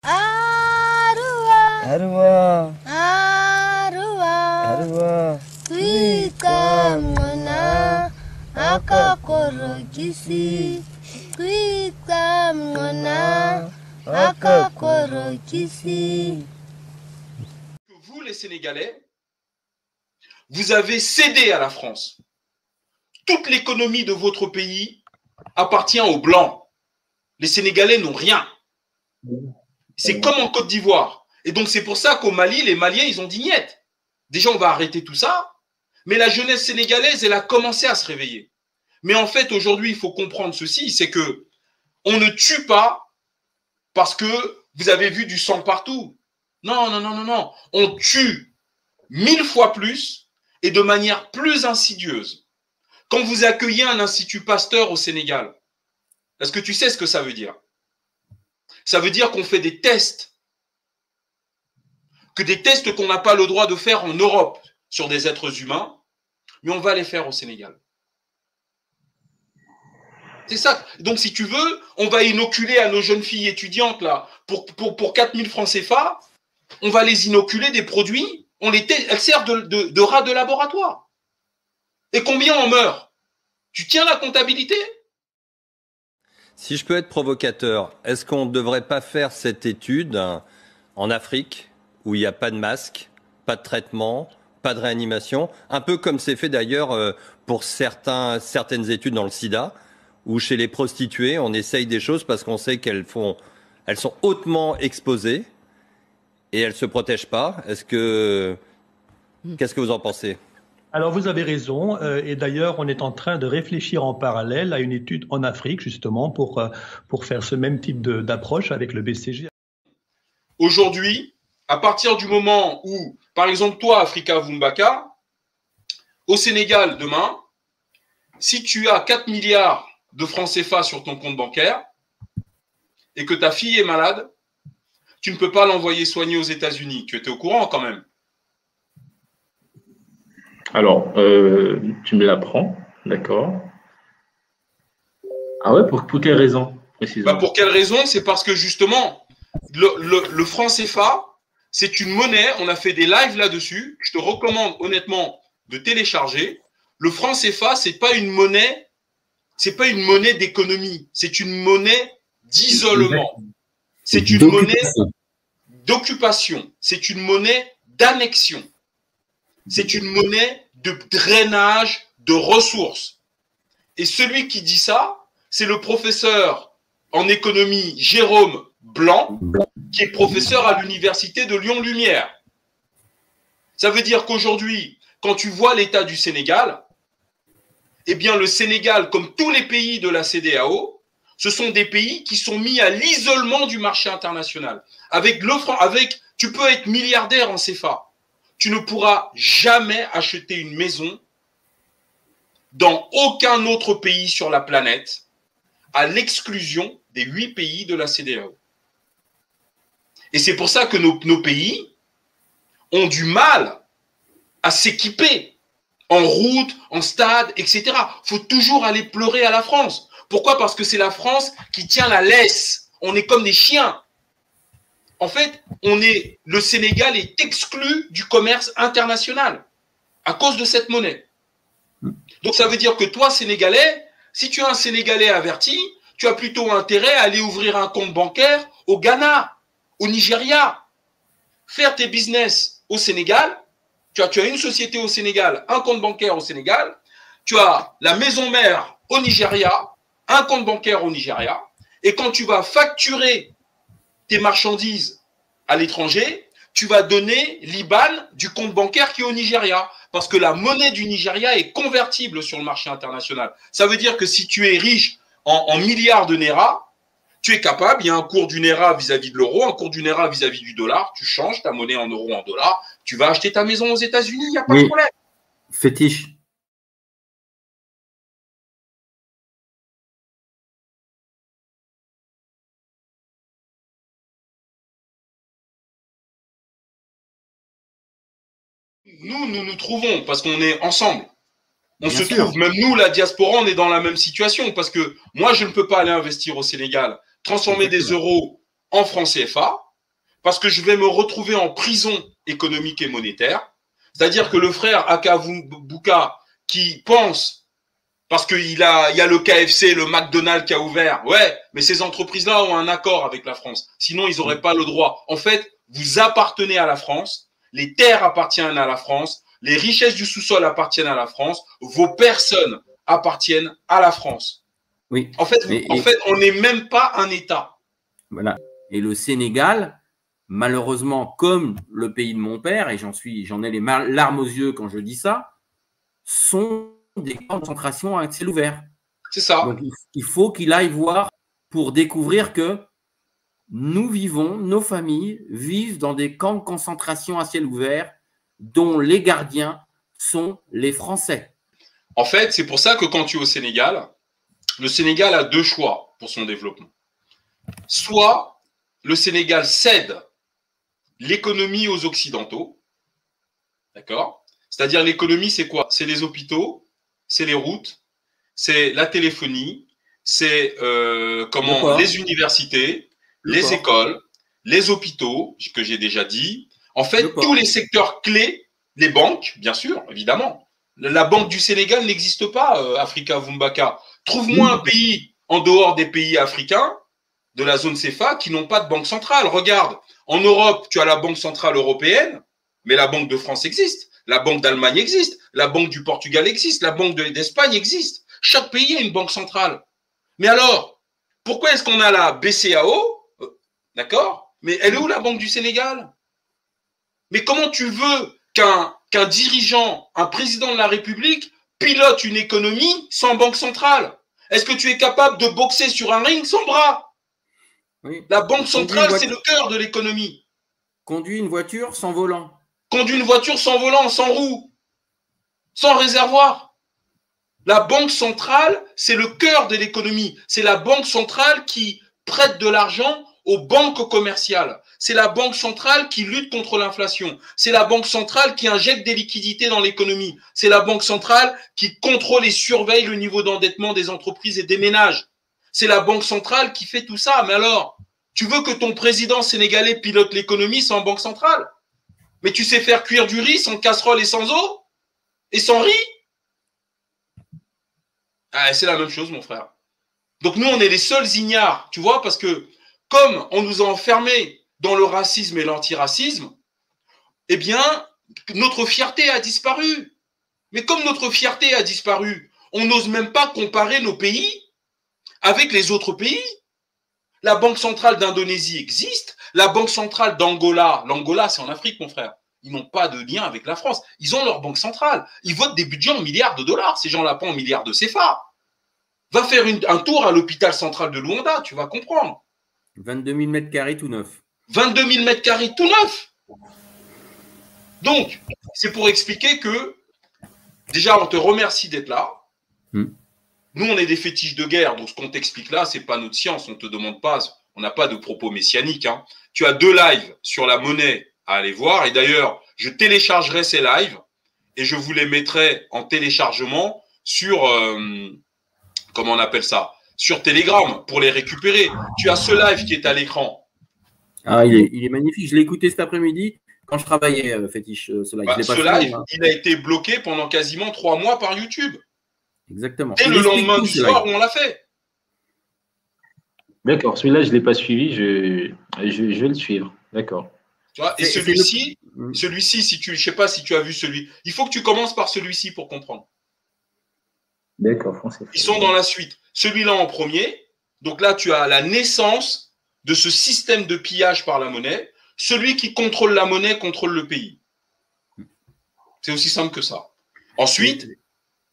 Arua, Arua, Arua, Arua, Kuika mwana, akakorokisi. Kuika mwana, akakorokisi. Vous, les Sénégalais, vous avez cédé à la France. Toute l'économie de votre pays appartient aux Blancs. Les Sénégalais n'ont rien. C'est comme en Côte d'Ivoire. Et donc, c'est pour ça qu'au Mali, les Maliens, ils ont dit niet. Déjà, on va arrêter tout ça. Mais la jeunesse sénégalaise, elle a commencé à se réveiller. Mais en fait, aujourd'hui, il faut comprendre ceci, c'est que on ne tue pas parce que vous avez vu du sang partout. Non, non, non, non, non. On tue 1000 fois plus et de manière plus insidieuse. Quand vous accueillez un institut Pasteur au Sénégal, est-ce que tu sais ce que ça veut dire? Ça veut dire qu'on fait des tests, que des tests qu'on n'a pas le droit de faire en Europe sur des êtres humains, mais on va les faire au Sénégal. C'est ça. Donc, si tu veux, on va inoculer à nos jeunes filles étudiantes, là, pour 4000 francs CFA, on va les inoculer des produits, elles servent de rats de laboratoire. Et combien en meurt? Tu tiens la comptabilité? Si je peux être provocateur, est-ce qu'on ne devrait pas faire cette étude en Afrique, où il n'y a pas de masque, pas de traitement, pas de réanimation, un peu comme c'est fait d'ailleurs pour certaines études dans le sida, où chez les prostituées, on essaye des choses parce qu'on sait elles sont hautement exposées et elles ne se protègent pas. Qu'est-ce que vous en pensez? Alors vous avez raison, et d'ailleurs on est en train de réfléchir en parallèle à une étude en Afrique justement pour faire ce même type d'approche avec le BCG. Aujourd'hui, à partir du moment où, par exemple toi, Africa Vumbaka, au Sénégal demain, si tu as 4 milliards de francs CFA sur ton compte bancaire et que ta fille est malade, tu ne peux pas l'envoyer soigner aux États-Unis. Tu étais au courant quand même? Alors, tu me l'apprends, d'accord. Ah ouais, pour quelle raison, précisément? Pour quelle raison? C'est parce que justement, le franc CFA, c'est une monnaie, on a fait des lives là-dessus, je te recommande honnêtement de télécharger. Le franc CFA, c'est pas une monnaie d'économie, c'est une monnaie d'isolement. C'est une monnaie d'occupation, c'est une monnaie d'annexion. C'est une monnaie de drainage de ressources. Et celui qui dit ça, c'est le professeur en économie Jérôme Blanc, qui est professeur à l'université de Lyon-Lumière. Ça veut dire qu'aujourd'hui, quand tu vois l'état du Sénégal, eh bien le Sénégal, comme tous les pays de la CEDEAO, ce sont des pays qui sont mis à l'isolement du marché international. Tu peux être milliardaire en CFA. Tu ne pourras jamais acheter une maison dans aucun autre pays sur la planète, à l'exclusion des 8 pays de la CEDEAO. Et c'est pour ça que nos pays ont du mal à s'équiper en route, en stade, etc. Il faut toujours aller pleurer à la France. Pourquoi? Parce que c'est la France qui tient la laisse. On est comme des chiens. En fait, le Sénégal est exclu du commerce international à cause de cette monnaie. Donc, ça veut dire que toi, Sénégalais, si tu es un Sénégalais averti, tu as plutôt intérêt à aller ouvrir un compte bancaire au Ghana, au Nigeria, faire tes business au Sénégal. Tu as une société au Sénégal, un compte bancaire au Sénégal. Tu as la maison mère au Nigeria, un compte bancaire au Nigeria. Et quand tu vas facturer tes marchandises à l'étranger, tu vas donner l'IBAN du compte bancaire qui est au Nigeria. Parce que la monnaie du Nigeria est convertible sur le marché international. Ça veut dire que si tu es riche en milliards de Naira, tu es capable, il y a un cours du Naira vis-à-vis de l'euro, un cours du Naira vis-à-vis du dollar, tu changes ta monnaie en euros, en dollars, tu vas acheter ta maison aux États-Unis, il n'y a pas de problème. Fétiche. Nous nous trouvons parce qu'on est ensemble. On se trouve, même nous, la diaspora, on est dans la même situation parce que moi, je ne peux pas aller investir au Sénégal, transformer des euros en francs CFA. parce que je vais me retrouver en prison économique et monétaire. C'est-à-dire que le frère Akabouka qui pense, parce qu'il y a le KFC, le McDonald's qui a ouvert, ouais, mais ces entreprises-là ont un accord avec la France. Sinon, ils n'auraient pas le droit. En fait, vous appartenez à la France, les terres appartiennent à la France, les richesses du sous-sol appartiennent à la France, vos personnes appartiennent à la France. Oui. En fait, on n'est même pas un État. Voilà. Et le Sénégal, malheureusement, comme le pays de mon père, et j'en ai les larmes aux yeux quand je dis ça, sont des concentrations à ciel ouvert. C'est ça. Donc, il faut qu'il aille voir pour découvrir que nous vivons, nos familles vivent dans des camps de concentration à ciel ouvert dont les gardiens sont les Français. En fait, c'est pour ça que quand tu es au Sénégal, le Sénégal a deux choix pour son développement. Soit le Sénégal cède l'économie aux Occidentaux, d'accord? C'est-à-dire l'économie, c'est quoi? C'est les hôpitaux, c'est les routes, c'est la téléphonie, c'est les universités, les écoles, les hôpitaux, que j'ai déjà dit. En fait, tous les secteurs clés, les banques, bien sûr, évidemment. La Banque du Sénégal n'existe pas, Africa Vumbaka. Trouve-moi un pays en dehors des pays africains de la zone CFA qui n'ont pas de banque centrale. Regarde, en Europe, tu as la Banque centrale européenne, mais la Banque de France existe. La Banque d'Allemagne existe. La Banque du Portugal existe. La Banque d'Espagne existe. Chaque pays a une banque centrale. Mais alors, pourquoi est-ce qu'on a la BCAO? D'accord? Mais elle est où la Banque du Sénégal? Mais comment tu veux qu'un dirigeant, un président de la République pilote une économie sans banque centrale? Est-ce que tu es capable de boxer sur un ring sans bras? Oui. La banque centrale, c'est le cœur de l'économie. Conduit une voiture sans volant. Conduit une voiture sans volant, sans roue, sans réservoir. La banque centrale, c'est le cœur de l'économie. C'est la banque centrale qui prête de l'argent aux banques commerciales. C'est la banque centrale qui lutte contre l'inflation. C'est la banque centrale qui injecte des liquidités dans l'économie. C'est la banque centrale qui contrôle et surveille le niveau d'endettement des entreprises et des ménages. C'est la banque centrale qui fait tout ça. Mais alors, tu veux que ton président sénégalais pilote l'économie sans banque centrale? Mais tu sais faire cuire du riz sans casserole et sans eau? Et sans riz? Ah, c'est la même chose, mon frère. Donc nous, on est les seuls ignares, tu vois, parce que comme on nous a enfermés dans le racisme et l'antiracisme, eh bien, notre fierté a disparu. Mais comme notre fierté a disparu, on n'ose même pas comparer nos pays avec les autres pays. La Banque centrale d'Indonésie existe, la Banque centrale d'Angola, l'Angola c'est en Afrique, mon frère, ils n'ont pas de lien avec la France. Ils ont leur banque centrale. Ils votent des budgets en milliards de dollars, ces gens-là, pas en milliards de CFA. Va faire un tour à l'hôpital central de Luanda, tu vas comprendre. 22 000 mètres carrés tout neuf. 22 000 mètres carrés tout neuf. Donc, c'est pour expliquer que, déjà, on te remercie d'être là. Nous, on est des fétiches de guerre, donc ce qu'on t'explique là, c'est pas notre science. On te demande pas, on n'a pas de propos messianiques. Hein. Tu as 2 lives sur la monnaie à aller voir. Et d'ailleurs, je téléchargerai ces lives et je vous les mettrai en téléchargement sur, comment on appelle ça, sur Telegram pour les récupérer. Tu as ce live qui est à l'écran. Ah, il est magnifique. Je l'ai écouté cet après-midi quand je travaillais, Fétiche. Ce live, ce live, il a été bloqué pendant quasiment 3 mois par YouTube. Exactement. Et le lendemain du soir où on l'a fait. D'accord, celui-là, je ne l'ai pas suivi, je vais le suivre. D'accord. Tu vois, et celui-ci, si tu, je sais pas si tu as vu celui, il faut que tu commences par celui-ci pour comprendre. D'accord, français. Ils sont dans la suite. Celui-là en premier. Donc là, tu as la naissance de ce système de pillage par la monnaie. Celui qui contrôle la monnaie contrôle le pays. C'est aussi simple que ça. Ensuite,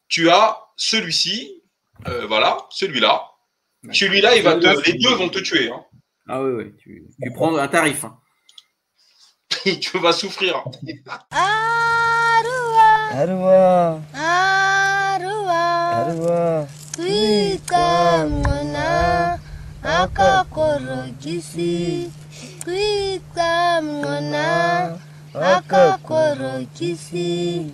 tu as celui-ci, voilà, celui-là. Celui-là, les deux vont te tuer. Hein. Ah oui, tu prends un tarif. Hein. Tu vas souffrir. Arwa. Kuika mwana akakorokisi. Kuika mwana akakorokisi.